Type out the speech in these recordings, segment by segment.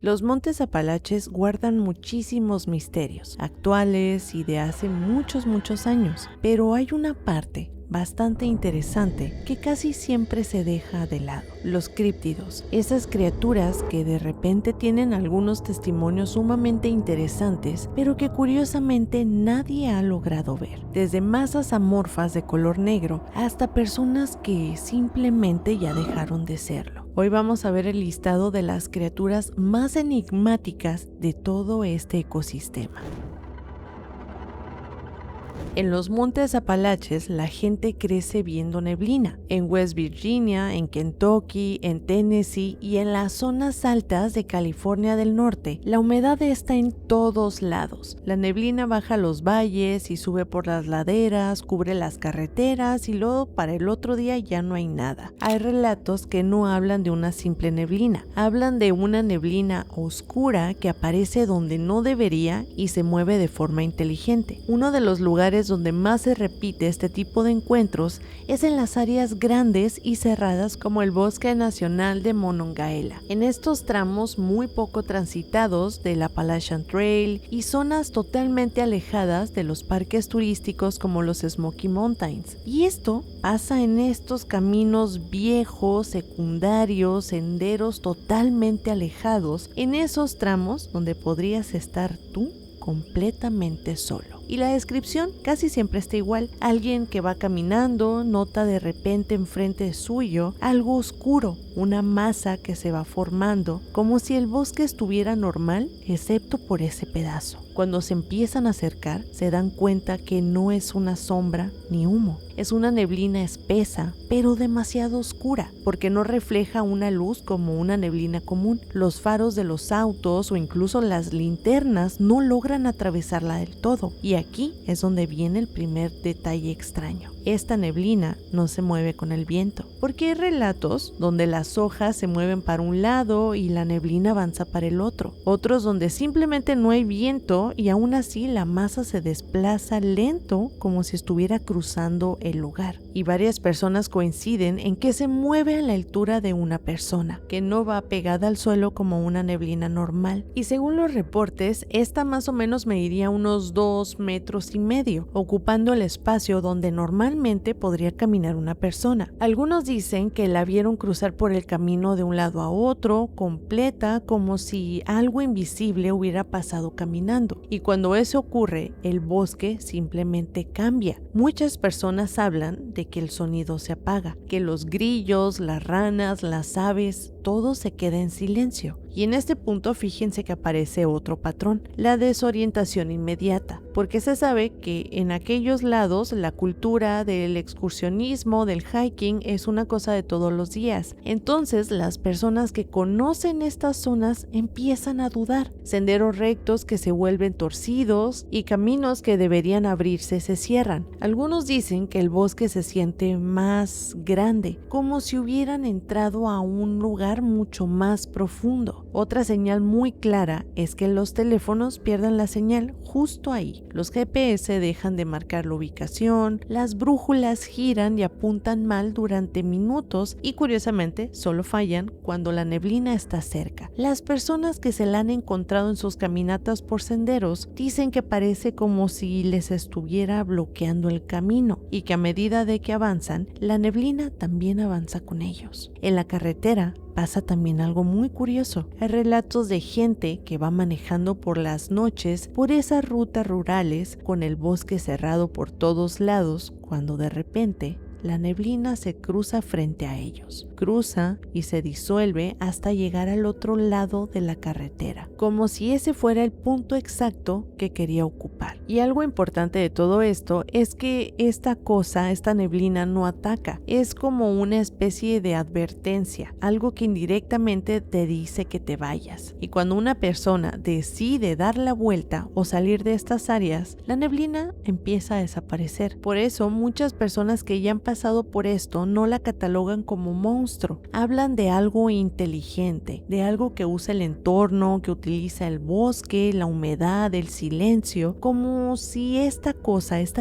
Los Montes Apalaches guardan muchísimos misterios, actuales y de hace muchos años, pero hay una parte bastante interesante que casi siempre se deja de lado: los críptidos, esas criaturas que de repente tienen algunos testimonios sumamente interesantes, pero que curiosamente nadie ha logrado ver, desde masas amorfas de color negro hasta personas que simplemente ya dejaron de serlo. Hoy vamos a ver el listado de las criaturas más enigmáticas de todo este ecosistema. En los Montes Apalaches la gente crece viendo neblina. En West Virginia, en Kentucky, en Tennessee y en las zonas altas de California del Norte, la humedad está en todos lados. La neblina baja los valles y sube por las laderas, cubre las carreteras y luego para el otro día ya no hay nada. Hay relatos que no hablan de una simple neblina, hablan de una neblina oscura que aparece donde no debería y se mueve de forma inteligente. Uno de los lugares donde más se repite este tipo de encuentros es en las áreas grandes y cerradas como el Bosque Nacional de Monongahela. En estos tramos muy poco transitados del Appalachian Trail y zonas totalmente alejadas de los parques turísticos como los Smoky Mountains. Y esto pasa en estos caminos viejos, secundarios, senderos totalmente alejados, en esos tramos donde podrías estar tú completamente solo. Y la descripción casi siempre está igual: alguien que va caminando, nota de repente enfrente de suyo algo oscuro, una masa que se va formando, como si el bosque estuviera normal, excepto por ese pedazo. Cuando se empiezan a acercar, se dan cuenta que no es una sombra ni humo, es una neblina espesa, pero demasiado oscura, porque no refleja una luz como una neblina común. Los faros de los autos o incluso las linternas no logran atravesarla del todo. Y aquí es donde viene el primer detalle extraño: esta neblina no se mueve con el viento, porque hay relatos donde las hojas se mueven para un lado y la neblina avanza para el otro, otros donde simplemente no hay viento y aún así la masa se desplaza lento como si estuviera cruzando el lugar. Y varias personas coinciden en que se mueve a la altura de una persona, que no va pegada al suelo como una neblina normal. Y según los reportes, esta más o menos mediría unos 2,5 metros, ocupando el espacio donde normalmente podría caminar una persona. Algunos dicen que la vieron cruzar por el camino de un lado a otro, completa, como si algo invisible hubiera pasado caminando. Y cuando eso ocurre, el bosque simplemente cambia. Muchas personas hablan de que el sonido se apaga, que los grillos, las ranas, las aves, todo se queda en silencio. Y en este punto fíjense que aparece otro patrón: la desorientación inmediata, porque se sabe que en aquellos lados la cultura del excursionismo, del hiking, es una cosa de todos los días. Entonces las personas que conocen estas zonas empiezan a dudar. Senderos rectos que se vuelven torcidos y caminos que deberían abrirse se cierran. Algunos dicen que el bosque se siente más grande, como si hubieran entrado a un lugar mucho más profundo. Otra señal muy clara es que los teléfonos pierden la señal justo ahí. Los GPS dejan de marcar la ubicación, las brújulas giran y apuntan mal durante minutos y curiosamente solo fallan cuando la neblina está cerca. Las personas que se la han encontrado en sus caminatas por senderos dicen que parece como si les estuviera bloqueando el camino y que a medida de que avanzan, la neblina también avanza con ellos. En la carretera pasa también algo muy curioso. Hay relatos de gente que va manejando por las noches por esas rutas rurales con el bosque cerrado por todos lados, cuando de repente la neblina se cruza frente a ellos. Cruza y se disuelve hasta llegar al otro lado de la carretera, como si ese fuera el punto exacto que quería ocupar. Y algo importante de todo esto es que esta neblina no ataca, es como una especie de advertencia, algo que indirectamente te dice que te vayas. Y cuando una persona decide dar la vuelta o salir de estas áreas, la neblina empieza a desaparecer. Por eso muchas personas que ya han pasado por esto no la catalogan como monstruo, hablan de algo inteligente, de algo que usa el entorno, que utiliza el bosque, la humedad, el silencio, como si esta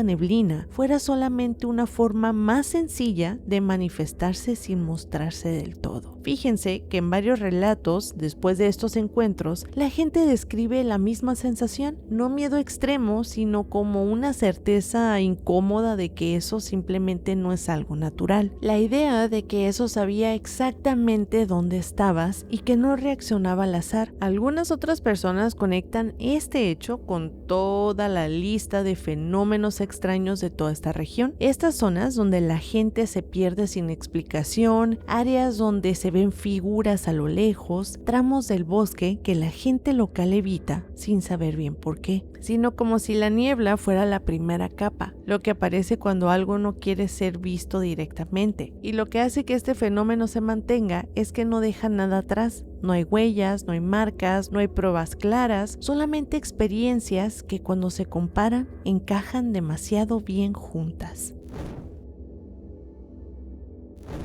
neblina, fuera solamente una forma más sencilla de manifestarse sin mostrarse del todo. Fíjense que en varios relatos, después de estos encuentros, la gente describe la misma sensación, no miedo extremo, sino como una certeza incómoda de que eso simplemente no es algo natural. La idea de que eso sabía exactamente dónde estabas y que no reaccionaba al azar. Algunas otras personas conectan este hecho con toda la lista de fenómenos extraños de toda esta región. Estas zonas donde la gente se pierde sin explicación, áreas donde se ven figuras a lo lejos, tramos del bosque que la gente local evita sin saber bien por qué, sino como si la niebla fuera la primera capa, lo que aparece cuando algo no quiere ser visto directamente. Y lo que hace que este fenómeno se mantenga es que no deja nada atrás. No hay huellas, no hay marcas, no hay pruebas claras, solamente experiencias que cuando se comparan encajan demasiado bien juntas.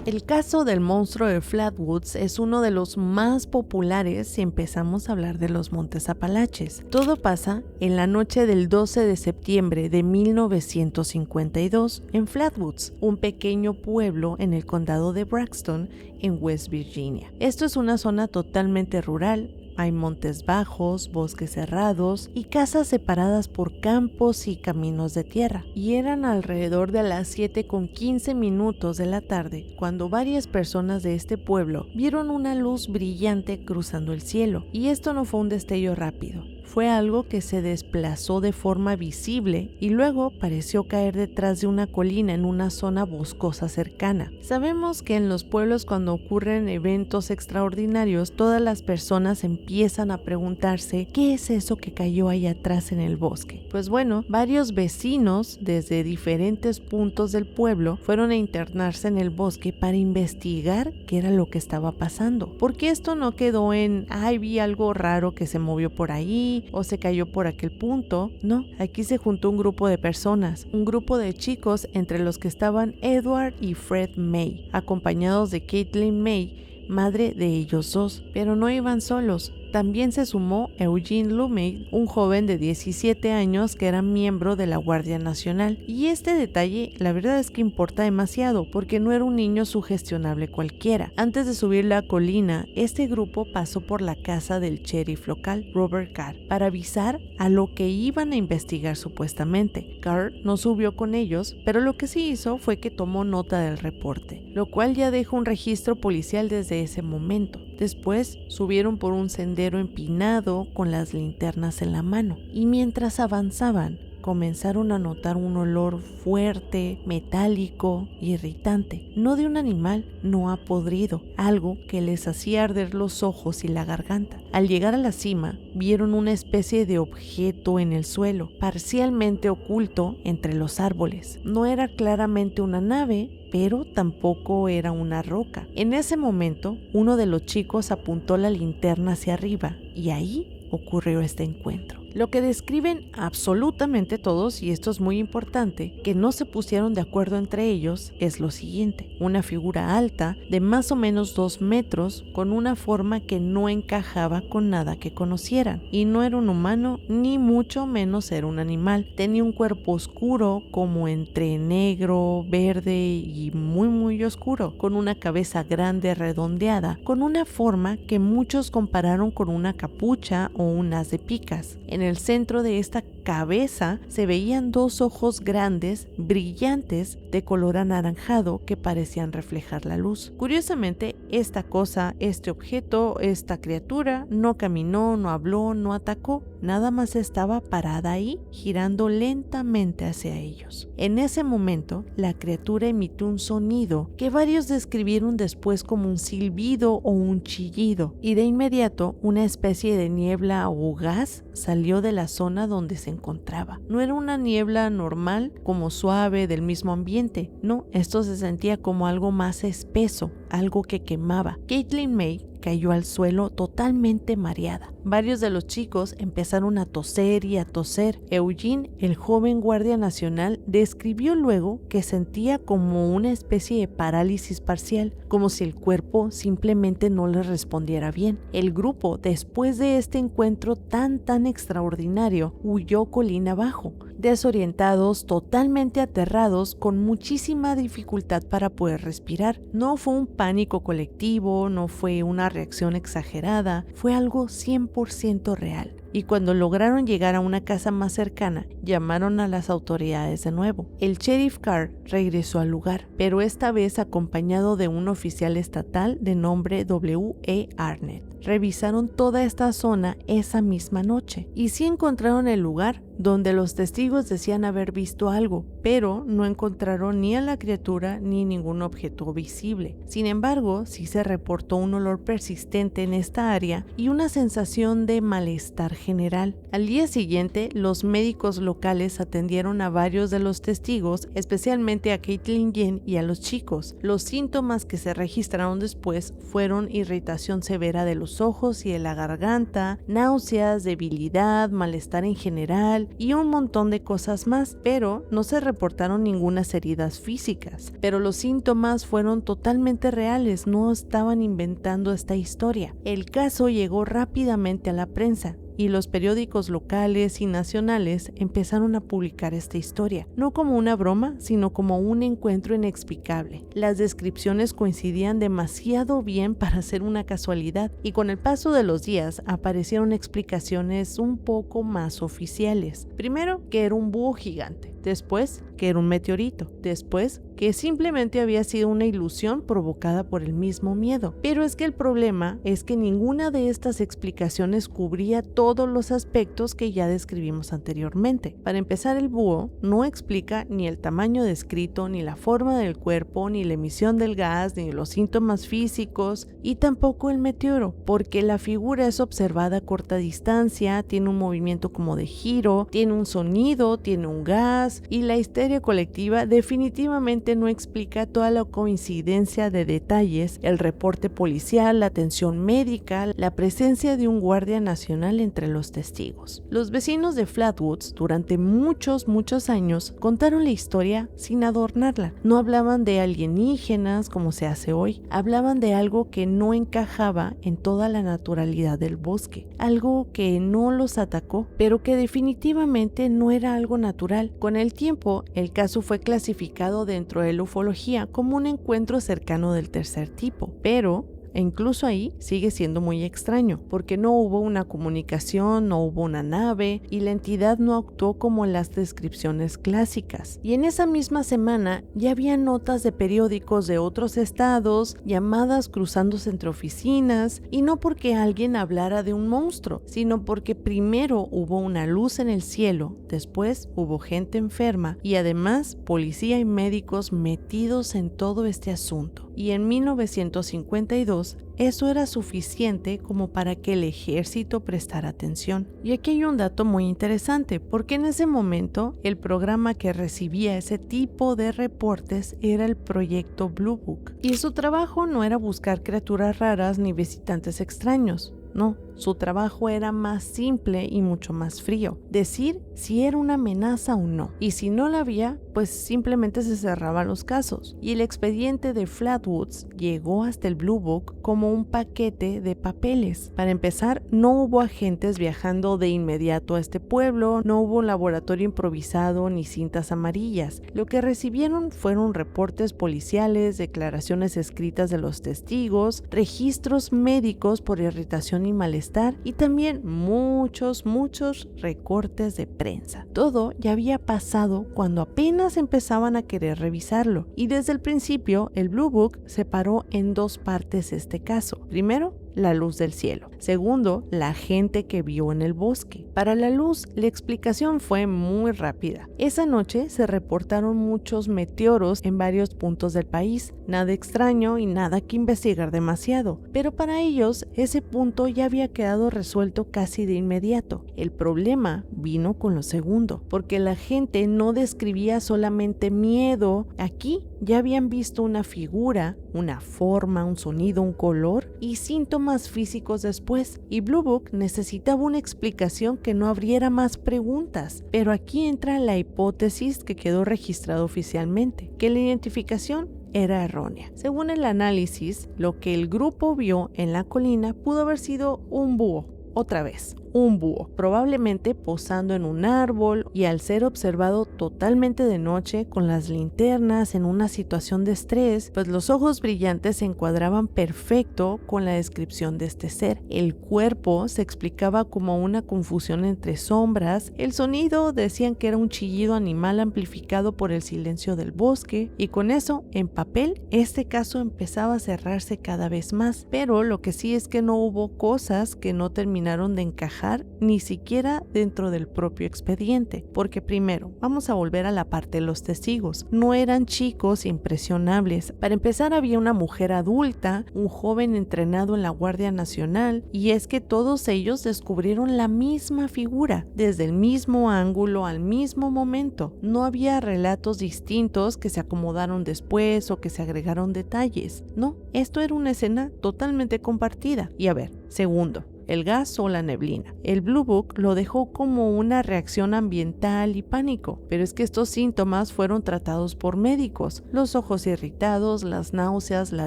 El caso del monstruo de Flatwoods es uno de los más populares si empezamos a hablar de los Montes Apalaches. Todo pasa en la noche del 12 de septiembre de 1952 en Flatwoods, un pequeño pueblo en el condado de Braxton, en West Virginia. Esto es una zona totalmente rural. Hay montes bajos, bosques cerrados y casas separadas por campos y caminos de tierra. Y eran alrededor de las 7:15 de la tarde cuando varias personas de este pueblo vieron una luz brillante cruzando el cielo. Y esto no fue un destello rápido. Fue algo que se desplazó de forma visible y luego pareció caer detrás de una colina en una zona boscosa cercana. Sabemos que en los pueblos cuando ocurren eventos extraordinarios, todas las personas empiezan a preguntarse ¿qué es eso que cayó ahí atrás en el bosque? Pues bueno, varios vecinos desde diferentes puntos del pueblo fueron a internarse en el bosque para investigar qué era lo que estaba pasando. Porque esto no quedó en, vi algo raro que se movió por ahí, o se cayó por aquel punto. No, aquí se juntó un grupo de personas, un grupo de chicos entre los que estaban Edward y Fred May, acompañados de Caitlin May, madre de ellos dos, pero no iban solos. También se sumó Eugene Lumey, un joven de 17 años que era miembro de la Guardia Nacional. Y este detalle, la verdad es que importa demasiado, porque no era un niño sugestionable cualquiera. Antes de subir la colina, este grupo pasó por la casa del sheriff local, Robert Carr, para avisar a lo que iban a investigar supuestamente. Carr no subió con ellos, pero lo que sí hizo fue que tomó nota del reporte, lo cual ya dejó un registro policial desde ese momento. Después subieron por un sendero empinado con las linternas en la mano y mientras avanzaban comenzaron a notar un olor fuerte, metálico, irritante, no de un animal, no podrido, algo que les hacía arder los ojos y la garganta. Al llegar a la cima, vieron una especie de objeto en el suelo, parcialmente oculto entre los árboles. No era claramente una nave, pero tampoco era una roca. En ese momento, uno de los chicos apuntó la linterna hacia arriba y ahí ocurrió este encuentro. Lo que describen absolutamente todos, y esto es muy importante, que no se pusieron de acuerdo entre ellos, es lo siguiente: una figura alta de más o menos 2 metros con una forma que no encajaba con nada que conocieran, y no era un humano ni mucho menos era un animal. Tenía un cuerpo oscuro, como entre negro, verde y muy oscuro, con una cabeza grande redondeada, con una forma que muchos compararon con una capucha o un haz de picas. En el centro de esta cabeza se veían 2 ojos grandes, brillantes, de color anaranjado que parecían reflejar la luz. Curiosamente, esta cosa, este objeto, esta criatura, no caminó, no habló, no atacó, nada más estaba parada ahí, girando lentamente hacia ellos. En ese momento, la criatura emitió un sonido que varios describieron después como un silbido o un chillido, y de inmediato una especie de niebla o gas salió de la zona donde se encontraba. No era una niebla normal, como suave del mismo ambiente, no, esto se sentía como algo más espeso, algo que quemaba. Caitlin May, cayó al suelo totalmente mareada. Varios de los chicos empezaron a toser y a toser. Eugene, el joven guardia nacional, describió luego que sentía como una especie de parálisis parcial, como si el cuerpo simplemente no le respondiera bien. El grupo, después de este encuentro tan extraordinario, huyó colina abajo, desorientados, totalmente aterrados, con muchísima dificultad para poder respirar. No fue un pánico colectivo, no fue una reacción exagerada, fue algo 100% real. Y cuando lograron llegar a una casa más cercana, llamaron a las autoridades de nuevo. El sheriff Carr regresó al lugar, pero esta vez acompañado de un oficial estatal de nombre W.E. Arnett. Revisaron toda esta zona esa misma noche y sí encontraron el lugar donde los testigos decían haber visto algo, pero no encontraron ni a la criatura ni ningún objeto visible. Sin embargo, sí se reportó un olor persistente en esta área y una sensación de malestar general. Al día siguiente, los médicos locales atendieron a varios de los testigos, especialmente a Caitlin Jenn y a los chicos. Los síntomas que se registraron después fueron irritación severa de los ojos y de la garganta, náuseas, debilidad, malestar en general y un montón de cosas más, pero no se reportaron ninguna heridas físicas. Pero los síntomas fueron totalmente reales, no estaban inventando esta historia. El caso llegó rápidamente a la prensa y los periódicos locales y nacionales empezaron a publicar esta historia, no como una broma, sino como un encuentro inexplicable. Las descripciones coincidían demasiado bien para ser una casualidad, y con el paso de los días aparecieron explicaciones un poco más oficiales. Primero, que era un búho gigante. Después, que era un meteorito. Después, que simplemente había sido una ilusión provocada por el mismo miedo. Pero es que el problema es que ninguna de estas explicaciones cubría todos los aspectos que ya describimos anteriormente. Para empezar, el búho no explica ni el tamaño descrito, ni la forma del cuerpo, ni la emisión del gas, ni los síntomas físicos, y tampoco el meteoro, porque la figura es observada a corta distancia, tiene un movimiento como de giro, tiene un sonido, tiene un gas, y la histeria colectiva definitivamente no explica toda la coincidencia de detalles, el reporte policial, la atención médica, la presencia de un guardia nacional entre los testigos. Los vecinos de Flatwoods durante muchos años contaron la historia sin adornarla. No hablaban de alienígenas como se hace hoy, hablaban de algo que no encajaba en toda la naturalidad del bosque, algo que no los atacó, pero que definitivamente no era algo natural. Con el tiempo, el caso fue clasificado dentro de la ufología como un encuentro cercano del tercer tipo, pero incluso ahí sigue siendo muy extraño, porque no hubo una comunicación, no hubo una nave y la entidad no actuó como en las descripciones clásicas. Y en esa misma semana ya había notas de periódicos de otros estados, llamadas cruzándose entre oficinas, y no porque alguien hablara de un monstruo, sino porque primero hubo una luz en el cielo, después hubo gente enferma y además policía y médicos metidos en todo este asunto. Y en 1952 eso era suficiente como para que el ejército prestara atención. Y aquí hay un dato muy interesante, porque en ese momento el programa que recibía ese tipo de reportes era el proyecto Blue Book, y su trabajo no era buscar criaturas raras ni visitantes extraños. No, su trabajo era más simple y mucho más frío. Decir si era una amenaza o no. Y si no la había, pues simplemente se cerraban los casos. Y el expediente de Flatwoods llegó hasta el Blue Book como un paquete de papeles. Para empezar, no hubo agentes viajando de inmediato a este pueblo, no hubo un laboratorio improvisado ni cintas amarillas. Lo que recibieron fueron reportes policiales, declaraciones escritas de los testigos, registros médicos por irritación y malestar, y también muchos recortes de prensa. Todo ya había pasado cuando apenas empezaban a querer revisarlo, y desde el principio el Blue Book separó en dos partes este caso. Primero, la luz del cielo. Segundo, la gente que vio en el bosque. Para la luz, la explicación fue muy rápida. Esa noche se reportaron muchos meteoros en varios puntos del país. Nada extraño y nada que investigar demasiado. Pero para ellos, ese punto ya había quedado resuelto casi de inmediato. El problema vino con lo segundo, porque la gente no describía solamente miedo. Aquí ya habían visto una figura, una forma, un sonido, un color y síntomas físicos después, y Blue Book necesitaba una explicación que no abriera más preguntas. Pero aquí entra la hipótesis que quedó registrada oficialmente, que la identificación era errónea. Según el análisis, lo que el grupo vio en la colina pudo haber sido un búho. Otra vez, un búho, probablemente posando en un árbol, y al ser observado totalmente de noche con las linternas en una situación de estrés, pues los ojos brillantes se encuadraban perfecto con la descripción de este ser. El cuerpo se explicaba como una confusión entre sombras, el sonido decían que era un chillido animal amplificado por el silencio del bosque, y con eso, en papel, este caso empezaba a cerrarse cada vez más. Pero lo que sí es que no hubo cosas que no terminaron de encajar ni siquiera dentro del propio expediente, porque primero, vamos a volver a la parte de los testigos. No eran chicos impresionables. Para empezar, había una mujer adulta, un joven entrenado en la Guardia Nacional, y es que todos ellos descubrieron la misma figura, desde el mismo ángulo al mismo momento. No había relatos distintos que se acomodaron después o que se agregaron detalles. No, esto era una escena totalmente compartida. Y a ver, segundo, el gas o la neblina. El Blue Book lo dejó como una reacción ambiental y pánico, pero es que estos síntomas fueron tratados por médicos. Los ojos irritados, las náuseas, la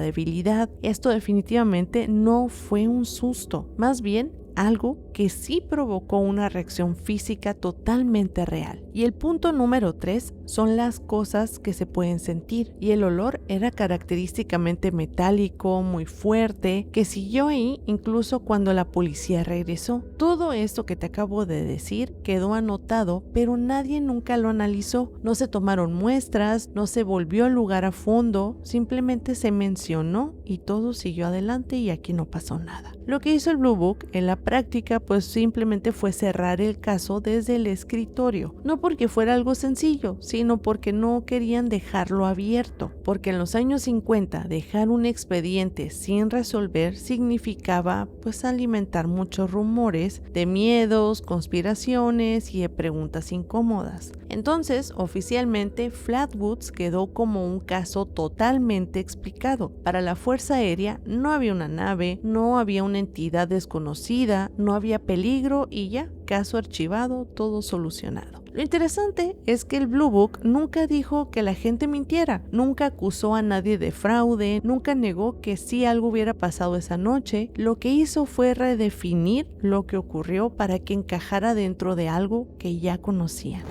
debilidad. Esto definitivamente no fue un susto, más bien algo que sí provocó una reacción física totalmente real. Y el punto número 3 son las cosas que se pueden sentir, y el olor era característicamente metálico, muy fuerte, que siguió ahí incluso cuando la policía regresó. Todo esto que te acabo de decir quedó anotado, pero nadie nunca lo analizó. No se tomaron muestras, no se volvió al lugar a fondo, simplemente se mencionó y todo siguió adelante y aquí no pasó nada. Lo que hizo el Blue Book en la práctica pues simplemente fue cerrar el caso desde el escritorio, no porque fuera algo sencillo, sino porque no querían dejarlo abierto, porque en los años 50 dejar un expediente sin resolver significaba pues alimentar muchos rumores de miedos, conspiraciones y de preguntas incómodas. Entonces, oficialmente Flatwoods quedó como un caso totalmente explicado. Para la Fuerza Aérea no había una nave, no había una entidad desconocida, no había peligro y ya, caso archivado, todo solucionado. Lo interesante es que el Blue Book nunca dijo que la gente mintiera, nunca acusó a nadie de fraude, nunca negó que sí algo hubiera pasado esa noche. Lo que hizo fue redefinir lo que ocurrió para que encajara dentro de algo que ya conocían.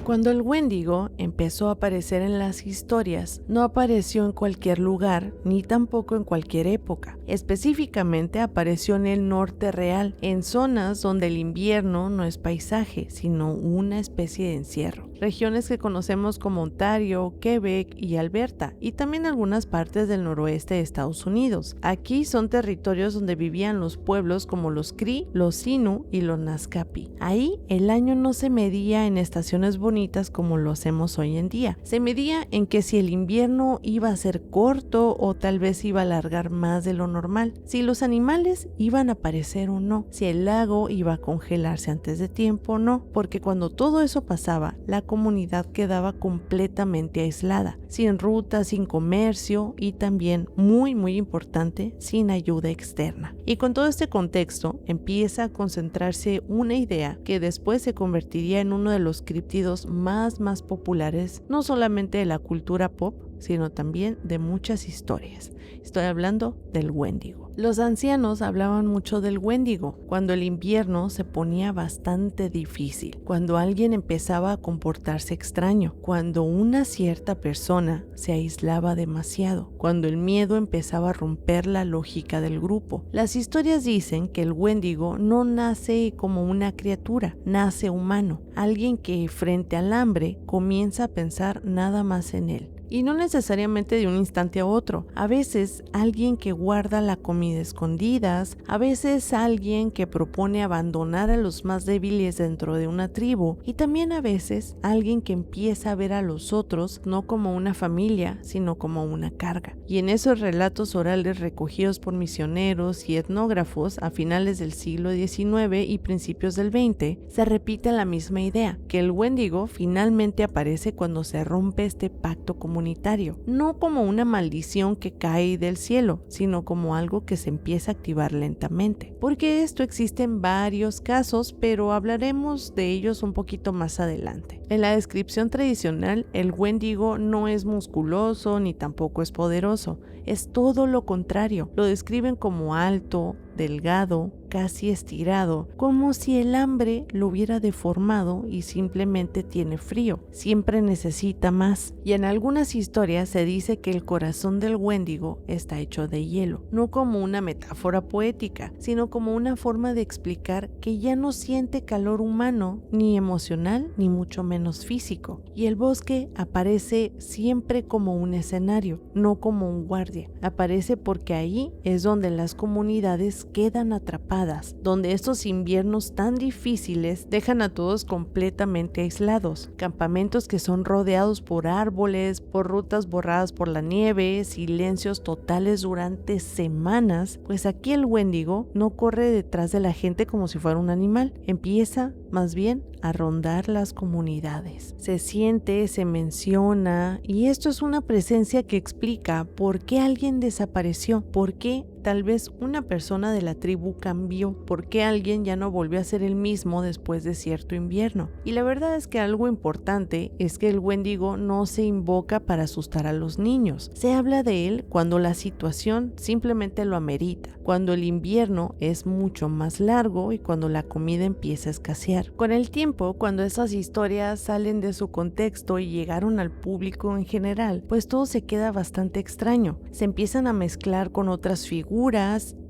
Cuando el Wendigo empezó a aparecer en las historias, no apareció en cualquier lugar ni tampoco en cualquier época. Específicamente apareció en el norte real, en zonas donde el invierno no es paisaje, sino una especie de encierro. Regiones que conocemos como Ontario, Quebec y Alberta, y también algunas partes del noroeste de Estados Unidos. Aquí son territorios donde vivían los pueblos como los Cree, los Innu y los Naskapi. Ahí el año no se medía en estaciones bonitas como lo hacemos hoy en día. Se medía en que si el invierno iba a ser corto o tal vez iba a alargar más de lo normal, si los animales iban a aparecer o no, si el lago iba a congelarse antes de tiempo o no, porque cuando todo eso pasaba, la comunidad quedaba completamente aislada, sin rutas, sin comercio y también, muy importante, sin ayuda externa. Y con todo este contexto empieza a concentrarse una idea que después se convertiría en uno de los críptidos más populares, no solamente de la cultura pop, sino también de muchas historias. Estoy hablando del Wendigo. Los ancianos hablaban mucho del Wendigo cuando el invierno se ponía bastante difícil, cuando alguien empezaba a comportarse extraño, cuando una cierta persona se aislaba demasiado, cuando el miedo empezaba a romper la lógica del grupo. Las historias dicen que el Wendigo no nace como una criatura, nace humano, alguien que frente al hambre comienza a pensar nada más en él. y no necesariamente de un instante a otro. A veces alguien que guarda la comida a escondidas, a veces alguien que propone abandonar a los más débiles dentro de una tribu, y también a veces alguien que empieza a ver a los otros no como una familia, sino como una carga. Y en esos relatos orales recogidos por misioneros y etnógrafos a finales del siglo XIX y principios del XX, se repite la misma idea, que el Wendigo finalmente aparece cuando se rompe este pacto comunitario, no como una maldición que cae del cielo, sino como algo que se empieza a activar lentamente. Porque esto existe en varios casos, pero hablaremos de ellos un poquito más adelante. En la descripción tradicional, el Wendigo no es musculoso ni tampoco es poderoso, es todo lo contrario. Lo describen como alto, delgado, casi estirado, como si el hambre lo hubiera deformado y simplemente tiene frío, siempre necesita más. Y en algunas historias se dice que el corazón del Wendigo está hecho de hielo, no como una metáfora poética, sino como una forma de explicar que ya no siente calor humano, ni emocional, ni mucho menos físico. Y el bosque aparece siempre como un escenario, no como un guardia. Aparece porque ahí es donde las comunidades quedan atrapadas, donde estos inviernos tan difíciles dejan a todos completamente aislados, campamentos que son rodeados por árboles, por rutas borradas por la nieve, silencios totales durante semanas, pues aquí el Wendigo no corre detrás de la gente como si fuera un animal, empieza más bien a rondar las comunidades. Se siente, se menciona, y esto es una presencia que explica por qué alguien desapareció, por qué tal vez una persona de la tribu cambió, por qué alguien ya no volvió a ser el mismo después de cierto invierno. Y la verdad es que algo importante es que el Wendigo no se invoca para asustar a los niños. Se habla de él cuando la situación simplemente lo amerita, cuando el invierno es mucho más largo y cuando la comida empieza a escasear. Con el tiempo, cuando esas historias salen de su contexto y llegaron al público en general, pues todo se queda bastante extraño. Se empiezan a mezclar con otras figuras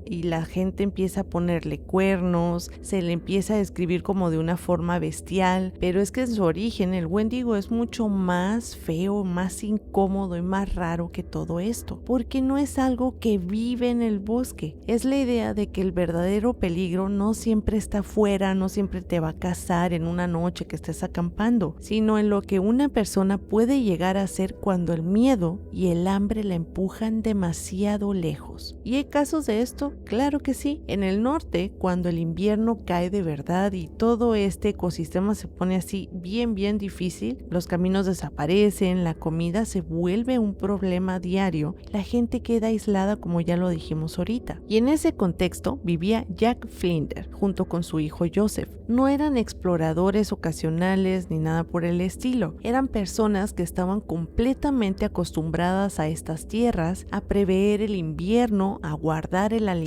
y la gente empieza a ponerle cuernos, se le empieza a describir como de una forma bestial, pero es que en su origen el Wendigo es mucho más feo, más incómodo y más raro que todo esto, porque no es algo que vive en el bosque. Es la idea de que el verdadero peligro no siempre está afuera, no siempre te va a cazar en una noche que estés acampando, sino en lo que una persona puede llegar a hacer cuando el miedo y el hambre la empujan demasiado lejos. ¿Y hay casos de esto? Claro que sí. En el norte, cuando el invierno cae de verdad y todo este ecosistema se pone así bien difícil, los caminos desaparecen, la comida se vuelve un problema diario, la gente queda aislada como ya lo dijimos ahorita. Y en ese contexto vivía Jack Flinder junto con su hijo Joseph. No eran exploradores ocasionales ni nada por el estilo, eran personas que estaban completamente acostumbradas a estas tierras, a prever el invierno, a guardar el alimento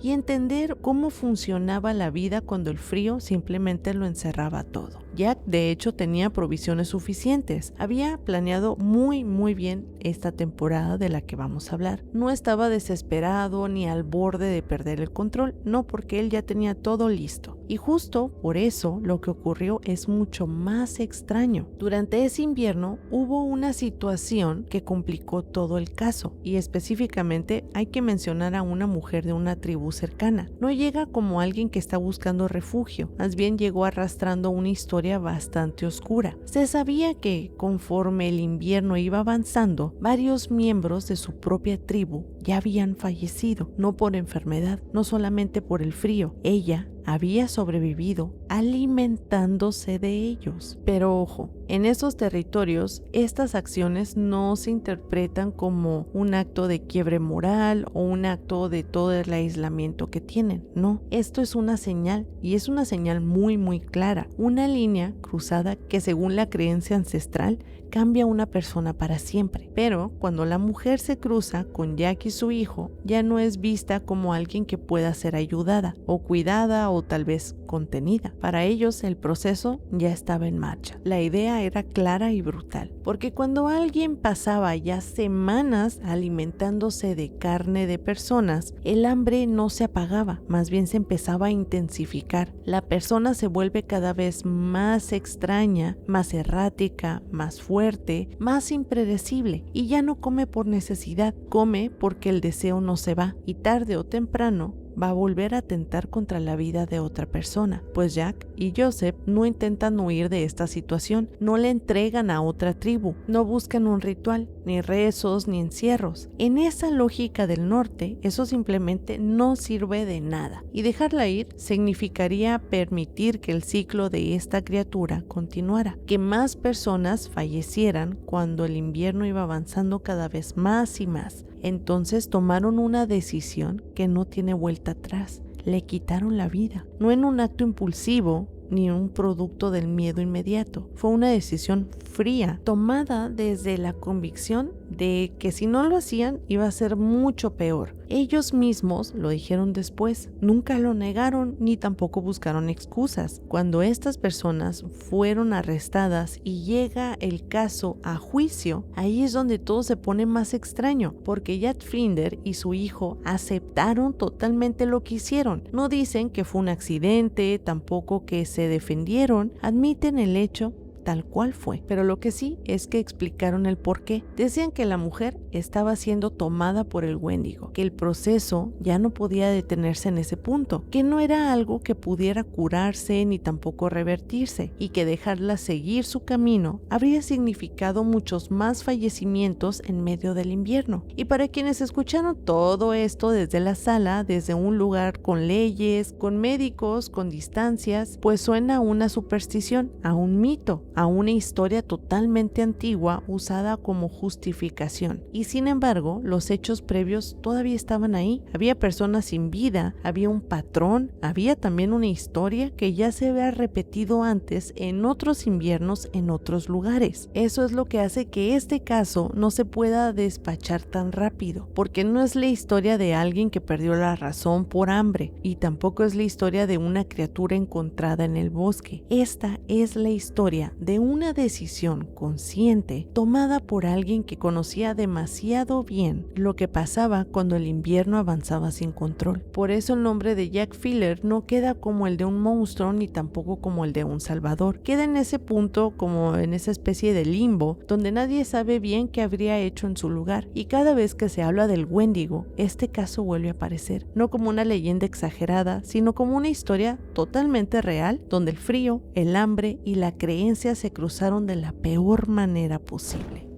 y entender cómo funcionaba la vida cuando el frío simplemente lo encerraba todo. Jack de hecho tenía provisiones suficientes, había planeado muy bien esta temporada de la que vamos a hablar. No estaba desesperado ni al borde de perder el control, no, porque él ya tenía todo listo. Y justo por eso lo que ocurrió es mucho más extraño. Durante ese invierno hubo una situación que complicó todo el caso, y específicamente hay que mencionar a una mujer de una tribu cercana. No llega como alguien que está buscando refugio, más bien llegó arrastrando una historia bastante oscura. Se sabía que conforme el invierno iba avanzando, varios miembros de su propia tribu ya habían fallecido, no por enfermedad, no solamente por el frío. Ella había sobrevivido alimentándose de ellos. Pero ojo, en esos territorios estas acciones no se interpretan como un acto de quiebre moral o un acto de todo el aislamiento que tienen. No, esto es una señal, y es una señal muy clara, una línea cruzada que según la creencia ancestral cambia a una persona para siempre. Pero cuando la mujer se cruza con Jack y su hijo, ya no es vista como alguien que pueda ser ayudada o cuidada o tal vez contenida. Para ellos el proceso ya estaba en marcha. La idea era clara y brutal, porque cuando alguien pasaba ya semanas alimentándose de carne de personas, el hambre no se apagaba, más bien se empezaba a intensificar. La persona se vuelve cada vez más extraña, más errática, más fuerte, más impredecible, y ya no come por necesidad, come porque el deseo no se va, y tarde o temprano va a volver a atentar contra la vida de otra persona, pues Jack y Joseph no intentan huir de esta situación, no le entregan a otra tribu, no buscan un ritual, ni rezos, ni encierros. En esa lógica del norte, eso simplemente no sirve de nada, y dejarla ir significaría permitir que el ciclo de esta criatura continuara, que más personas fallecieran cuando el invierno iba avanzando cada vez más y más. Entonces tomaron una decisión que no tiene vuelta atrás. Le quitaron la vida, no en un acto impulsivo ni un producto del miedo inmediato. Fue una decisión fría, tomada desde la convicción de que si no lo hacían iba a ser mucho peor. Ellos mismos lo dijeron después, nunca lo negaron ni tampoco buscaron excusas. Cuando estas personas fueron arrestadas y llega el caso a juicio, ahí es donde todo se pone más extraño, porque Jack Flinder y su hijo aceptaron totalmente lo que hicieron. No dicen que fue un accidente, tampoco que se defendieron, admiten el hecho tal cual fue, pero lo que sí es que explicaron el porqué. Decían que la mujer estaba siendo tomada por el Wendigo, que el proceso ya no podía detenerse en ese punto, que no era algo que pudiera curarse ni tampoco revertirse, y que dejarla seguir su camino habría significado muchos más fallecimientos en medio del invierno. Y para quienes escucharon todo esto desde la sala, desde un lugar con leyes, con médicos, con distancias, pues suena a una superstición, a un mito, a una historia totalmente antigua usada como justificación. Y sin embargo, los hechos previos todavía estaban ahí. Había personas sin vida, había un patrón, había también una historia que ya se había repetido antes en otros inviernos en otros lugares. Eso es lo que hace que este caso no se pueda despachar tan rápido, porque no es la historia de alguien que perdió la razón por hambre, y tampoco es la historia de una criatura encontrada en el bosque. Esta es la historia de una decisión consciente tomada por alguien que conocía demasiado bien lo que pasaba cuando el invierno avanzaba sin control. Por eso el nombre de Jack Flinder no queda como el de un monstruo ni tampoco como el de un salvador. Queda en ese punto, como en esa especie de limbo donde nadie sabe bien qué habría hecho en su lugar, y cada vez que se habla del Wendigo, este caso vuelve a aparecer, no como una leyenda exagerada, sino como una historia totalmente real, donde el frío, el hambre y la creencia se cruzaron de la peor manera posible.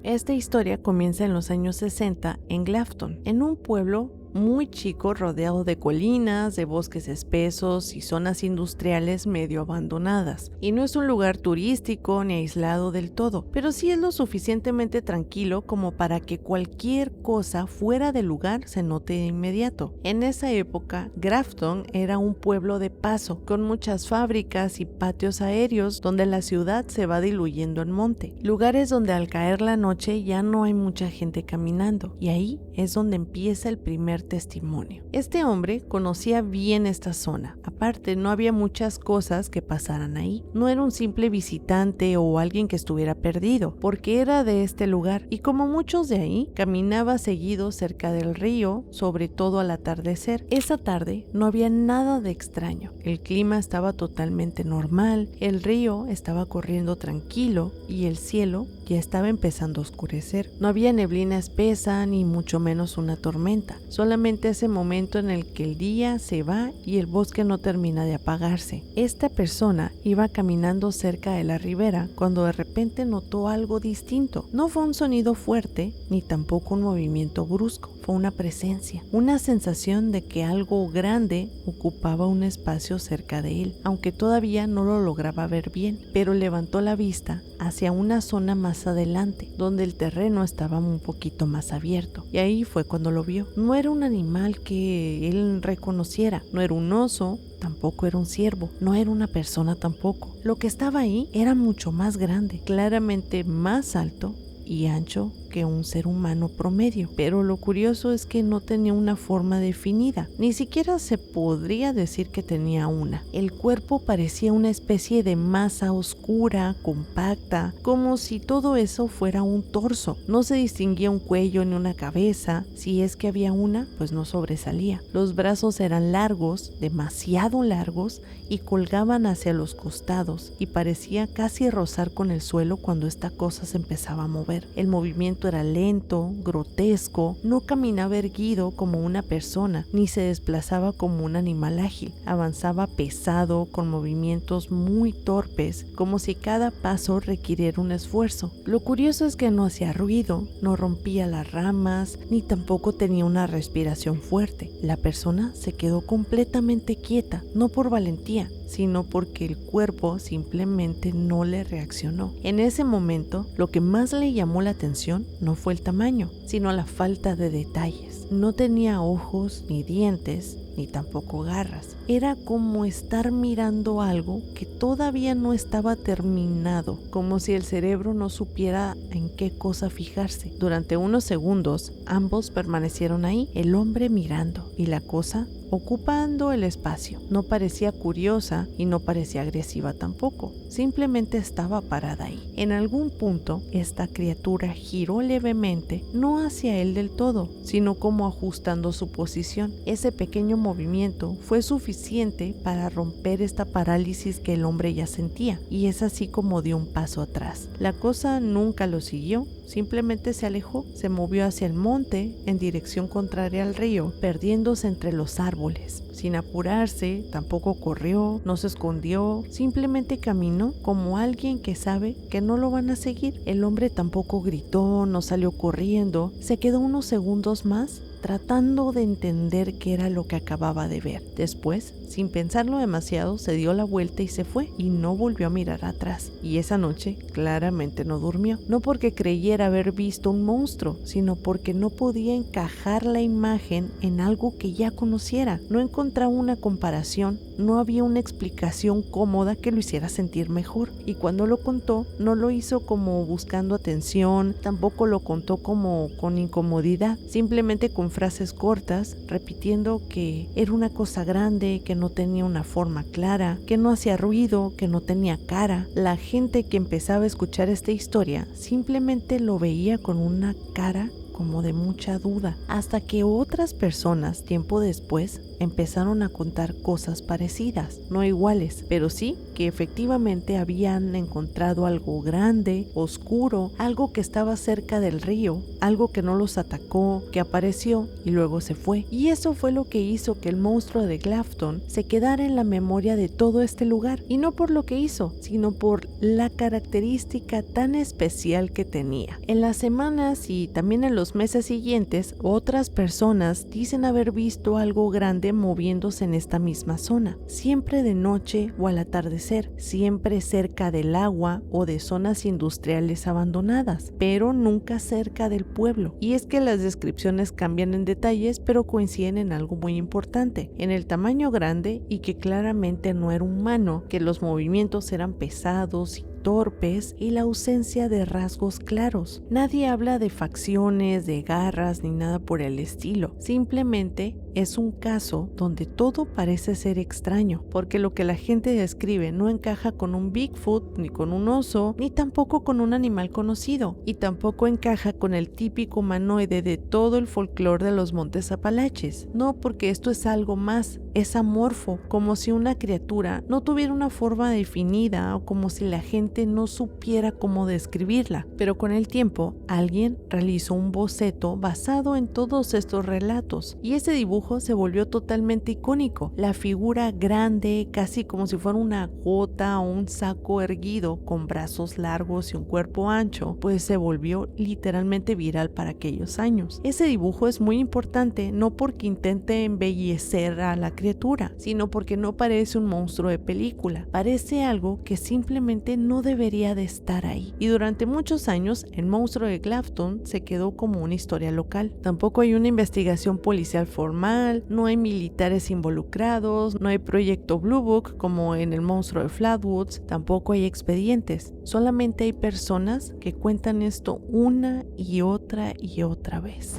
Esta historia comienza en los años 60 en Grafton, en un pueblo muy chico rodeado de colinas, de bosques espesos y zonas industriales medio abandonadas. Y no es un lugar turístico ni aislado del todo, pero sí es lo suficientemente tranquilo como para que cualquier cosa fuera del lugar se note de inmediato. En esa época, Grafton era un pueblo de paso, con muchas fábricas y patios aéreos donde la ciudad se va diluyendo en monte. Lugares donde al caer la noche ya no hay mucha gente caminando, y ahí es donde empieza el primer testimonio. Este hombre conocía bien esta zona. Aparte, no había muchas cosas que pasaran ahí. No era un simple visitante o alguien que estuviera perdido, porque era de este lugar, y como muchos de ahí, caminaba seguido cerca del río, sobre todo al atardecer. Esa tarde no había nada de extraño. El clima estaba totalmente normal, el río estaba corriendo tranquilo y el cielo ya estaba empezando a oscurecer. No había neblina espesa ni mucho menos una tormenta, solamente ese momento en el que el día se va y el bosque no termina de apagarse. Esta persona iba caminando cerca de la ribera cuando de repente notó algo distinto. No fue un sonido fuerte ni tampoco un movimiento brusco, fue una presencia, una sensación de que algo grande ocupaba un espacio cerca de él, aunque todavía no lo lograba ver bien, pero levantó la vista hacia una zona más adelante, donde el terreno estaba un poquito más abierto, y ahí fue cuando lo vio. No era un animal que él reconociera, no era un oso, tampoco era un ciervo, no era una persona tampoco. Lo que estaba ahí era mucho más grande, claramente más alto y ancho que que un ser humano promedio, pero lo curioso es que no tenía una forma definida, ni siquiera se podría decir que tenía una. El cuerpo parecía una especie de masa oscura, compacta, como si todo eso fuera un torso. No se distinguía un cuello ni una cabeza, si es que había una, pues no sobresalía. Los brazos eran largos, demasiado largos, y colgaban hacia los costados, y parecía casi rozar con el suelo cuando esta cosa se empezaba a mover. El movimiento era lento, grotesco, no caminaba erguido como una persona, ni se desplazaba como un animal ágil. Avanzaba pesado, con movimientos muy torpes, como si cada paso requiriera un esfuerzo. Lo curioso es que no hacía ruido, no rompía las ramas, ni tampoco tenía una respiración fuerte. La persona se quedó completamente quieta, no por valentía, sino porque el cuerpo simplemente no le reaccionó. En ese momento, lo que más le llamó la atención no fue el tamaño, sino la falta de detalles. No tenía ojos ni dientes, ni tampoco garras. Era como estar mirando algo que todavía no estaba terminado, como si el cerebro no supiera en qué cosa fijarse. Durante unos segundos, ambos permanecieron ahí, el hombre mirando y la cosa ocupando el espacio. No parecía curiosa y no parecía agresiva tampoco, simplemente estaba parada ahí. En algún punto, esta criatura giró levemente, no hacia él del todo, sino como ajustando su posición. Ese pequeño movimiento fue suficiente para romper esta parálisis que el hombre ya sentía, y es así como dio un paso atrás. La cosa nunca lo siguió, simplemente se alejó, se movió hacia el monte en dirección contraria al río, perdiéndose entre los árboles. Sin apurarse, tampoco corrió, no se escondió, simplemente caminó como alguien que sabe que no lo van a seguir. El hombre tampoco gritó, no salió corriendo, se quedó unos segundos más tratando de entender qué era lo que acababa de ver. Después, sin pensarlo demasiado, se dio la vuelta y se fue, y no volvió a mirar atrás. Y esa noche claramente no durmió, no porque creyera haber visto un monstruo, sino porque no podía encajar la imagen en algo que ya conociera. No encontraba una comparación, no había una explicación cómoda que lo hiciera sentir mejor. Y cuando lo contó, no lo hizo como buscando atención, tampoco lo contó como con incomodidad, simplemente con frases cortas, repitiendo que era una cosa grande, que no tenía una forma clara, que no hacía ruido, que no tenía cara. La gente que empezaba a escuchar esta historia simplemente lo veía con una cara como de mucha duda, hasta que otras personas tiempo después empezaron a contar cosas parecidas, no iguales, pero sí que efectivamente habían encontrado algo grande, oscuro, algo que estaba cerca del río, algo que no los atacó, que apareció y luego se fue. Y eso fue lo que hizo que el monstruo de Grafton se quedara en la memoria de todo este lugar, y no por lo que hizo, sino por la característica tan especial que tenía. En las semanas y también en los meses siguientes, otras personas dicen haber visto algo grande moviéndose en esta misma zona, siempre de noche o al atardecer, siempre cerca del agua o de zonas industriales abandonadas, pero nunca cerca del pueblo. Y es que las descripciones cambian en detalles, pero coinciden en algo muy importante, en el tamaño grande y que claramente no era humano, que los movimientos eran pesados y torpes y la ausencia de rasgos claros. Nadie habla de facciones, de garras ni nada por el estilo. Simplemente es un caso donde todo parece ser extraño, porque lo que la gente describe no encaja con un Bigfoot, ni con un oso, ni tampoco con un animal conocido, y tampoco encaja con el típico humanoide de todo el folclore de los Montes Apalaches. No, porque esto es algo más, es amorfo, como si una criatura no tuviera una forma definida o como si la gente no supiera cómo describirla. Pero con el tiempo, alguien realizó un boceto basado en todos estos relatos, y ese dibujo se volvió totalmente icónico. La figura grande, casi como si fuera una gota o un saco erguido con brazos largos y un cuerpo ancho, pues se volvió literalmente viral para aquellos años. Ese dibujo es muy importante, no porque intente embellecer a la criatura, criatura, sino porque no parece un monstruo de película. Parece algo que simplemente no debería de estar ahí. Y durante muchos años, el monstruo de Grafton se quedó como una historia local. Tampoco hay una investigación policial formal, no hay militares involucrados, no hay proyecto Blue Book como en el monstruo de Flatwoods, tampoco hay expedientes. Solamente hay personas que cuentan esto una y otra vez.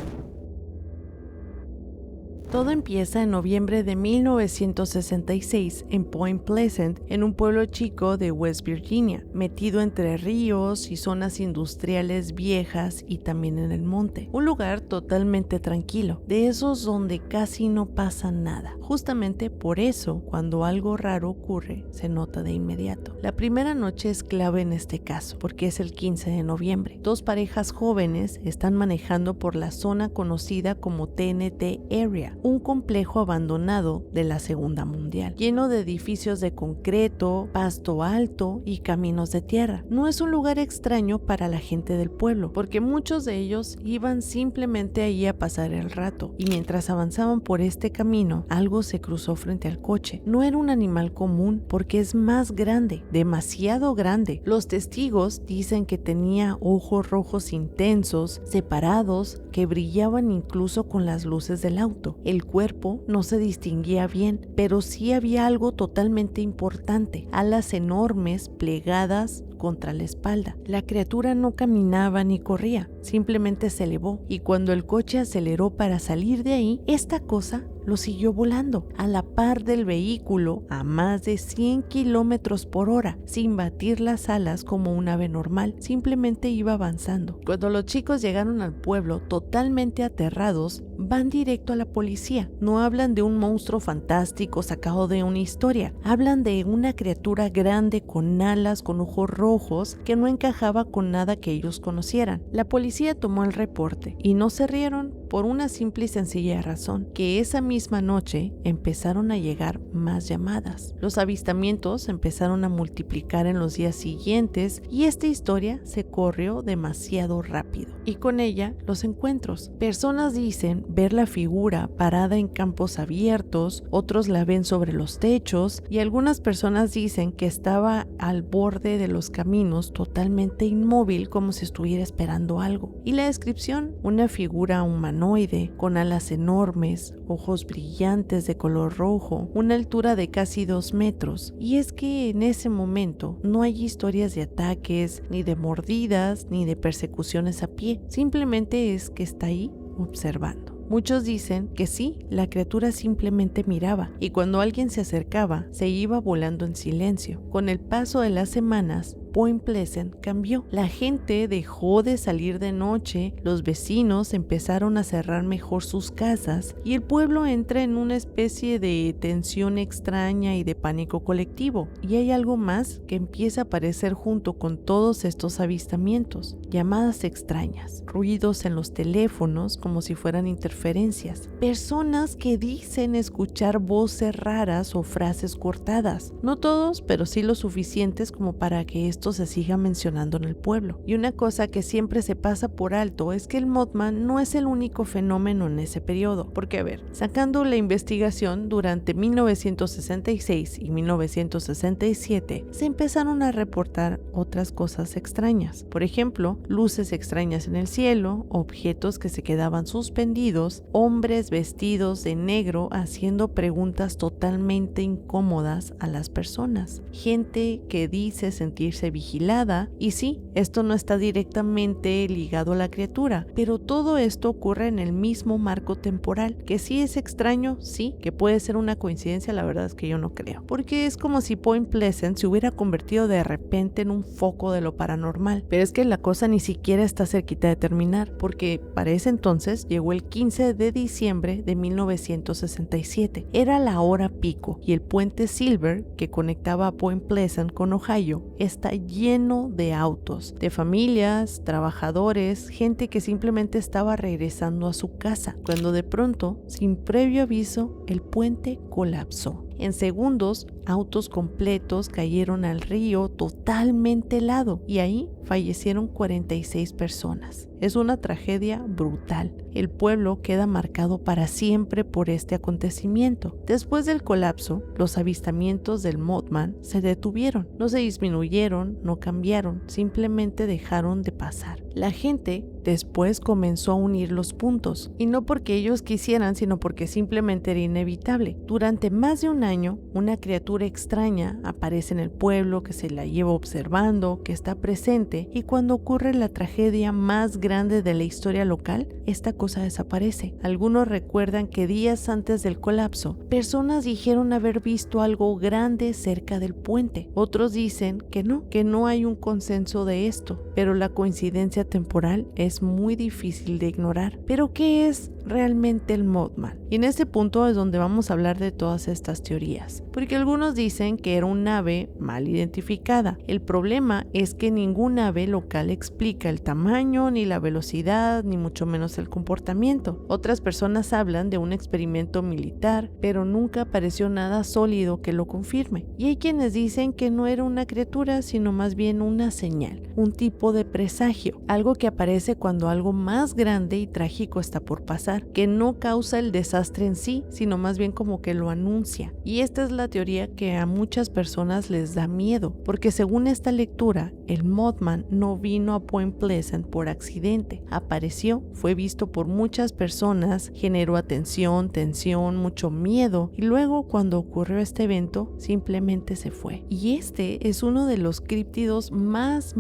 Todo empieza en noviembre de 1966 en Point Pleasant, en un pueblo chico de West Virginia, metido entre ríos y zonas industriales viejas y también en el monte. Un lugar totalmente tranquilo, de esos donde casi no pasa nada. Justamente por eso, cuando algo raro ocurre, se nota de inmediato. La primera noche es clave en este caso, porque es el 15 de noviembre. Dos parejas jóvenes están manejando por la zona conocida como TNT Area, un complejo abandonado de la Segunda Mundial, lleno de edificios de concreto, pasto alto y caminos de tierra. No es un lugar extraño para la gente del pueblo, porque muchos de ellos iban simplemente ahí a pasar el rato, y mientras avanzaban por este camino, algo se cruzó frente al coche. No era un animal común, porque es más grande, demasiado grande. Los testigos dicen que tenía ojos rojos intensos, separados, que brillaban incluso con las luces del auto. El cuerpo no se distinguía bien, pero sí había algo totalmente importante: alas enormes plegadas contra la espalda. La criatura no caminaba ni corría, simplemente se elevó, y cuando el coche aceleró para salir de ahí, esta cosa lo siguió volando a la par del vehículo a más de 100 kilómetros por hora, sin batir las alas como un ave normal, simplemente iba avanzando. Cuando los chicos llegaron al pueblo totalmente aterrados, van directo a la policía. No hablan de un monstruo fantástico sacado de una historia, hablan de una criatura grande con alas, con ojos rojos, que no encajaba con nada que ellos conocieran. La policía tomó el reporte y no se rieron por una simple y sencilla razón: que esa misma noche empezaron a llegar más llamadas. Los avistamientos empezaron a multiplicar en los días siguientes y esta historia se corrió demasiado rápido, y con ella los encuentros. Personas dicen ver la figura parada en campos abiertos, otros la ven sobre los techos, y algunas personas dicen que estaba al borde de los caminos totalmente inmóvil, como si estuviera esperando algo. Y la descripción: una figura humanoide con alas enormes, ojos brillantes de color rojo, una altura de casi 2 metros. Y es que en ese momento no hay historias de ataques, ni de mordidas, ni de persecuciones a pie, simplemente es que está ahí observando. Muchos dicen que sí, la criatura simplemente miraba, y cuando alguien se acercaba, se iba volando en silencio. Con el paso de las semanas, Point Pleasant cambió. La gente dejó de salir de noche, los vecinos empezaron a cerrar mejor sus casas, y el pueblo entra en una especie de tensión extraña y de pánico colectivo. Y hay algo más que empieza a aparecer junto con todos estos avistamientos: llamadas extrañas, ruidos en los teléfonos como si fueran interferencias, personas que dicen escuchar voces raras o frases cortadas. No todos, pero sí lo suficientes como para que esto se siga mencionando en el pueblo. Y una cosa que siempre se pasa por alto es que el Mothman no es el único fenómeno en ese periodo, porque sacando la investigación, durante 1966 y 1967 se empezaron a reportar otras cosas extrañas. Por ejemplo, luces extrañas en el cielo, objetos que se quedaban suspendidos, hombres vestidos de negro haciendo preguntas totalmente incómodas a las personas, gente que dice sentirse vigilada. Y sí, esto no está directamente ligado a la criatura, pero todo esto ocurre en el mismo marco temporal. Que sí es extraño, sí, que puede ser una coincidencia, la verdad es que yo no creo, porque es como si Point Pleasant se hubiera convertido de repente en un foco de lo paranormal. Pero es que la cosa ni siquiera está cerquita de terminar, porque para ese entonces llegó el 15 de diciembre de 1967. Era la hora pico y el puente Silver, que conectaba a Point Pleasant con Ohio, está lleno de autos, de familias, trabajadores, gente que simplemente estaba regresando a su casa, cuando de pronto, sin previo aviso, el puente colapsó. En segundos, autos completos cayeron al río totalmente helado, y ahí fallecieron 46 personas. Es una tragedia brutal. El pueblo queda marcado para siempre por este acontecimiento. Después del colapso, los avistamientos del Mothman se detuvieron. No se disminuyeron, no cambiaron, simplemente dejaron de pasar. La gente después comenzó a unir los puntos, y no porque ellos quisieran, sino porque simplemente era inevitable. Durante más de un año, una criatura extraña aparece en el pueblo, que se la lleva observando, que está presente, y cuando ocurre la tragedia más grande de la historia local, esta cosa desaparece. Algunos recuerdan que días antes del colapso, personas dijeron haber visto algo grande cerca del puente. Otros dicen que no hay un consenso de esto, pero la coincidencia temporal es muy difícil de ignorar. ¿Pero qué es realmente el Mothman? Y en este punto es donde vamos a hablar de todas estas teorías, porque algunos dicen que era un ave mal identificada. El problema es que ningún ave local explica el tamaño, ni la velocidad, ni mucho menos el comportamiento. Otras personas hablan de un experimento militar, pero nunca apareció nada sólido que lo confirme. Y hay quienes dicen que no era una criatura, sino más bien una señal, un tipo de presagio, algo que aparece cuando algo más grande y trágico está por pasar, que no causa el desastre en sí, sino más bien como que lo anuncia. Y esta es la teoría que a muchas personas les da miedo, porque según esta lectura, el Mothman no vino a Point Pleasant por accidente. Apareció, fue visto por muchas personas, generó atención, tensión, mucho miedo, y luego cuando ocurrió este evento, simplemente se fue. Y este es uno de los críptidos más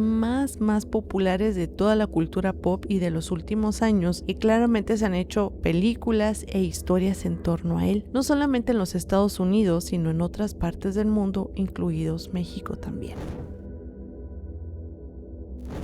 populares de toda la cultura pop y de los últimos años, y claramente se han hecho películas e historias en torno a él, no solamente en los Estados Unidos, sino en otras partes del mundo, incluidos México también.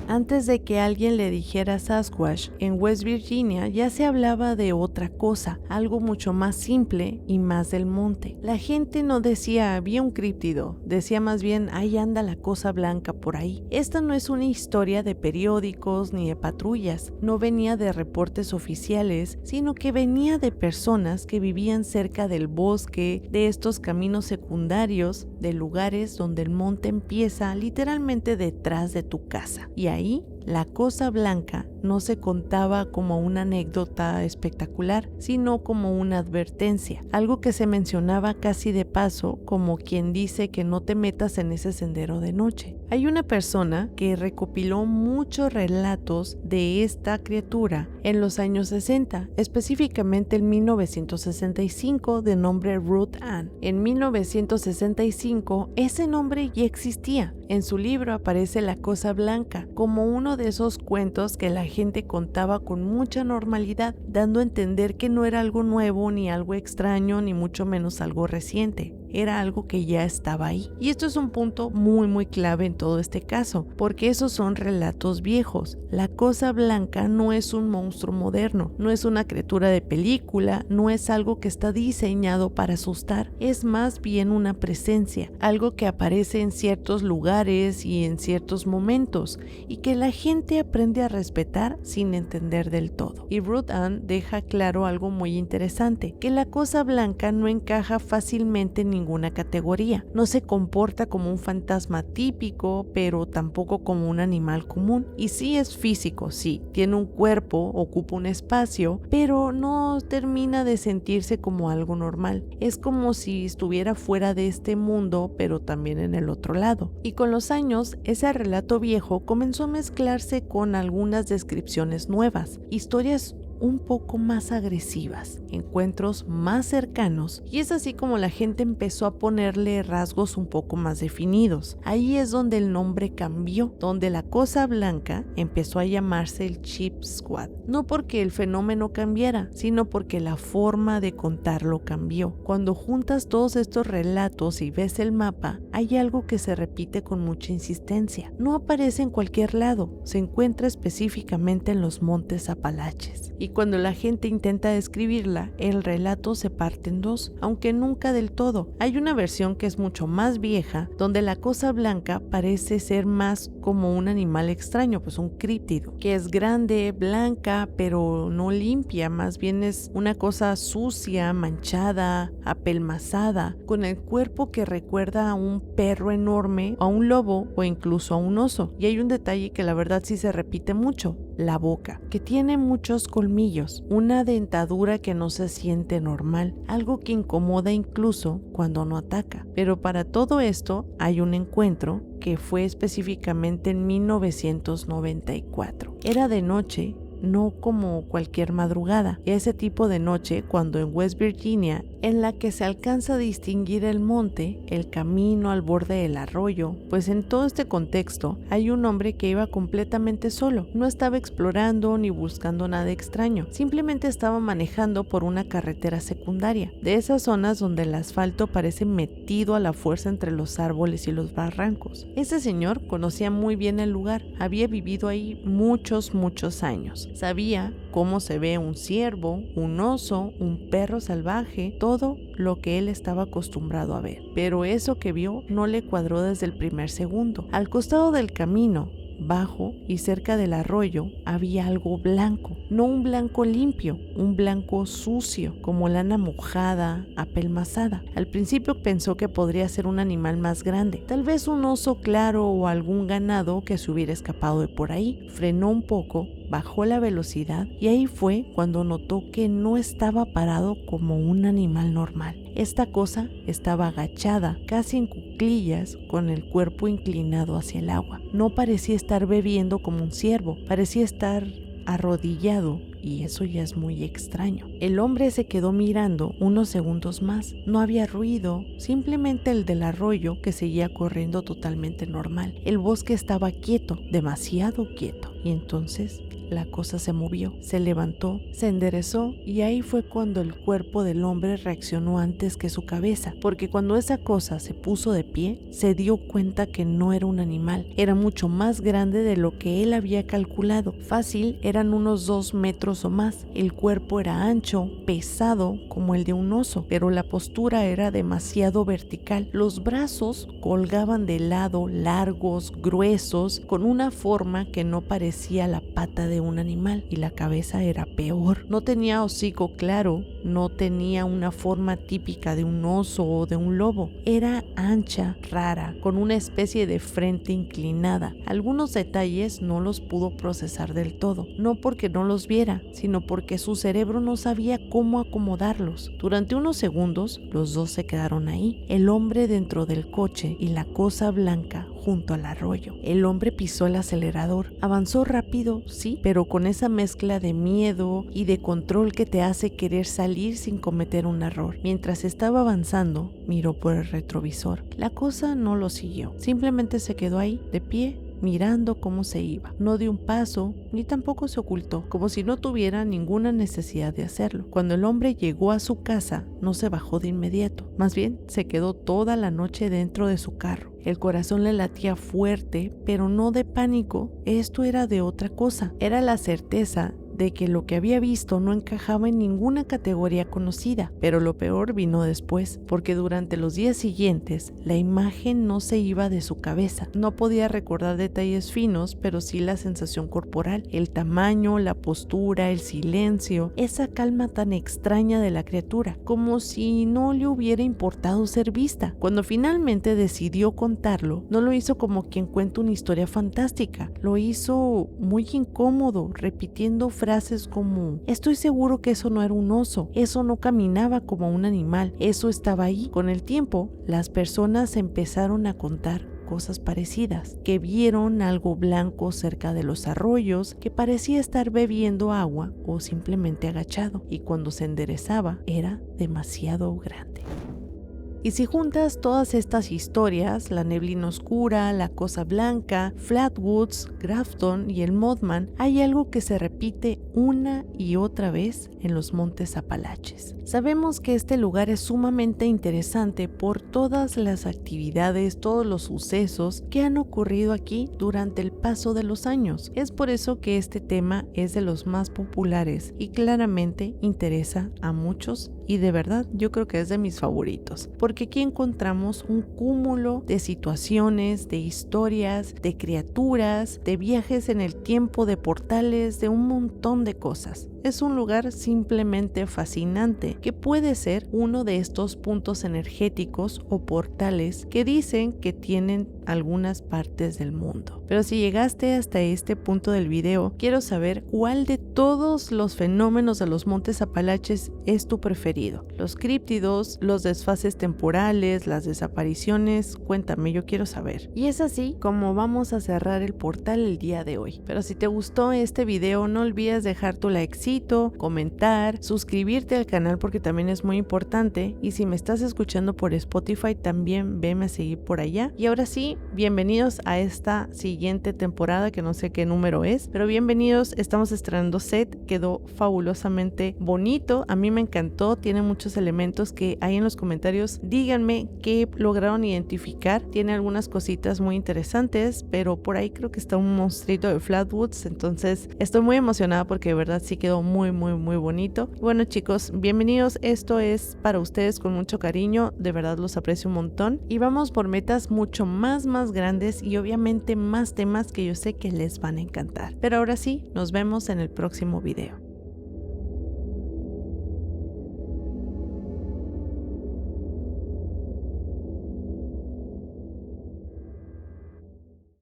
Antes de que alguien le dijera Sasquatch, en West Virginia ya se hablaba de otra cosa, algo mucho más simple y más del monte. La gente no decía había un críptido, decía más bien ahí anda la cosa blanca por ahí. Esta no es una historia de periódicos ni de patrullas, no venía de reportes oficiales, sino que venía de personas que vivían cerca del bosque, de estos caminos secundarios, de lugares donde el monte empieza literalmente detrás de tu casa. Y ahí la cosa blanca no se contaba como una anécdota espectacular, sino como una advertencia, algo que se mencionaba casi de paso, como quien dice que no te metas en ese sendero de noche. Hay una persona que recopiló muchos relatos de esta criatura en los años 60, específicamente en 1965, de nombre Ruth Ann. En 1965 ese nombre ya existía. En su libro aparece la cosa blanca como uno de esos cuentos que la gente contaba con mucha normalidad, dando a entender que no era algo nuevo, ni algo extraño, ni mucho menos algo reciente. Era algo que ya estaba ahí. Y esto es un punto muy clave en todo este caso, porque esos son relatos viejos. La cosa blanca no es un monstruo moderno, no es una criatura de película, no es algo que está diseñado para asustar, es más bien una presencia, algo que aparece en ciertos lugares y en ciertos momentos, y que la gente aprende a respetar sin entender del todo. Y Ruth Ann deja claro algo muy interesante, que la cosa blanca no encaja fácilmente en ninguna categoría, no se comporta como un fantasma típico, pero tampoco como un animal común, y sí es físico, sí, tiene un cuerpo, ocupa un espacio, pero no termina de sentirse como algo normal, es como si estuviera fuera de este mundo, pero también en el otro lado. Y con los años, ese relato viejo comenzó a mezclarse con algunas descripciones nuevas, historias un poco más agresivas, encuentros más cercanos, y es así como la gente empezó a ponerle rasgos un poco más definidos. Ahí es donde el nombre cambió, donde la cosa blanca empezó a llamarse el Chip Squad, no porque el fenómeno cambiara, sino porque la forma de contarlo cambió. Cuando juntas todos estos relatos y ves el mapa, hay algo que se repite con mucha insistencia. No aparece en cualquier lado, se encuentra específicamente en los montes Apalaches. Y cuando la gente intenta describirla, el relato se parte en dos, aunque nunca del todo. Hay una versión que es mucho más vieja, donde la cosa blanca parece ser más como un animal extraño, pues un críptido, que es grande, blanca, pero no limpia, más bien es una cosa sucia, manchada, apelmazada, con el cuerpo que recuerda a un perro enorme, a un lobo o incluso a un oso. Y hay un detalle que la verdad sí se repite mucho. la boca, que tiene muchos colmillos, una dentadura que no se siente normal, algo que incomoda incluso cuando no ataca. Pero para todo esto hay un encuentro que fue específicamente en 1994. Era de noche, no como cualquier madrugada, ese tipo de noche cuando en West Virginia, en la que se alcanza a distinguir el monte, el camino al borde del arroyo, pues en todo este contexto hay un hombre que iba completamente solo, no estaba explorando ni buscando nada extraño, simplemente estaba manejando por una carretera secundaria, de esas zonas donde el asfalto parece metido a la fuerza entre los árboles y los barrancos. Ese señor conocía muy bien el lugar, había vivido ahí muchos años. Sabía cómo se ve un ciervo, un oso, un perro salvaje, todo lo que él estaba acostumbrado a ver. Pero eso que vio no le cuadró desde el primer segundo. Al costado del camino, bajo y cerca del arroyo, había algo blanco, no un blanco limpio, un blanco sucio, como lana mojada, apelmazada. Al principio pensó que podría ser un animal más grande, tal vez un oso claro o algún ganado que se hubiera escapado de por ahí. Frenó un poco, bajó la velocidad y ahí fue cuando notó que no estaba parado como un animal normal. Esta cosa estaba agachada, casi en cuclillas, con el cuerpo inclinado hacia el agua. No parecía estar bebiendo como un ciervo, parecía estar arrodillado, y eso ya es muy extraño. El hombre se quedó mirando unos segundos más. No había ruido, simplemente el del arroyo que seguía corriendo totalmente normal. El bosque estaba quieto, demasiado quieto. Y entonces la cosa se movió, se levantó, se enderezó y ahí fue cuando el cuerpo del hombre reaccionó antes que su cabeza, porque cuando esa cosa se puso de pie, se dio cuenta que no era un animal, era mucho más grande de lo que él había calculado. Fácil, eran unos 2 metros o más. El cuerpo era ancho, pesado como el de un oso, pero la postura era demasiado vertical. Los brazos colgaban de lado, largos, gruesos, con una forma que no parecía la pata de un animal, y la cabeza era peor. No tenía hocico claro, no tenía una forma típica de un oso o de un lobo. Era ancha, rara, con una especie de frente inclinada. Algunos detalles no los pudo procesar del todo, no porque no los viera, sino porque su cerebro no sabía cómo acomodarlos. Durante unos segundos, los dos se quedaron ahí, el hombre dentro del coche y la cosa blanca junto al arroyo. El hombre pisó el acelerador, avanzó rápido, sí, pero con esa mezcla de miedo y de control que te hace querer salir sin cometer un error. Mientras estaba avanzando, miró por el retrovisor. La cosa no lo siguió, simplemente se quedó ahí, de pie, mirando cómo se iba. No dio un paso, ni tampoco se ocultó, como si no tuviera ninguna necesidad de hacerlo. Cuando el hombre llegó a su casa, no se bajó de inmediato. Más bien, se quedó toda la noche dentro de su carro. El corazón le latía fuerte, pero no de pánico. Esto era de otra cosa. Era la certeza de que lo que había visto no encajaba en ninguna categoría conocida, pero lo peor vino después, porque durante los días siguientes la imagen no se iba de su cabeza. No podía recordar detalles finos, pero sí la sensación corporal, el tamaño, la postura, el silencio, esa calma tan extraña de la criatura, como si no le hubiera importado ser vista. Cuando finalmente decidió contarlo, no lo hizo como quien cuenta una historia fantástica, lo hizo muy incómodo, repitiendo frases como: estoy seguro que eso no era un oso, eso no caminaba como un animal, eso estaba ahí. Con el tiempo, las personas empezaron a contar cosas parecidas, que vieron algo blanco cerca de los arroyos, que parecía estar bebiendo agua o simplemente agachado, y cuando se enderezaba era demasiado grande. Y si juntas todas estas historias, la neblina oscura, la cosa blanca, Flatwoods, Grafton y el Mothman, hay algo que se repite una y otra vez en los Montes Apalaches. Sabemos que este lugar es sumamente interesante por todas las actividades, todos los sucesos que han ocurrido aquí durante el paso de los años. Es por eso que este tema es de los más populares y claramente interesa a muchos, y de verdad yo creo que es de mis favoritos, porque aquí encontramos un cúmulo de situaciones, de historias, de criaturas, de viajes en el tiempo, de portales, de un montón de cosas. es un lugar simplemente fascinante, que puede ser uno de estos puntos energéticos o portales que dicen que tienen algunas partes del mundo. Pero si llegaste hasta este punto del video, quiero saber cuál de todos los fenómenos de los Montes Apalaches es tu preferido. Los críptidos, los desfases temporales, las desapariciones, cuéntame, yo quiero saber. Y es así como vamos a cerrar el portal el día de hoy. Pero si te gustó este video, no olvides dejar tu likecito, comentar, suscribirte al canal porque también es muy importante, y si me estás escuchando por Spotify también veme a seguir por allá. Y ahora sí, bienvenidos a esta siguiente temporada, que no sé qué número es, pero bienvenidos. Estamos estrenando set, quedó fabulosamente bonito, a mí me encantó, tiene muchos elementos que ahí en los comentarios díganme qué lograron identificar. Tiene algunas cositas muy interesantes, pero por ahí creo que está un monstruito de Flatwoods, entonces estoy muy emocionada porque de verdad sí quedó muy bonito. Bueno chicos, bienvenidos, esto es para ustedes con mucho cariño, de verdad los aprecio un montón y vamos por metas mucho más grandes y obviamente más temas que yo sé que les van a encantar. Pero ahora sí, nos vemos en el próximo video.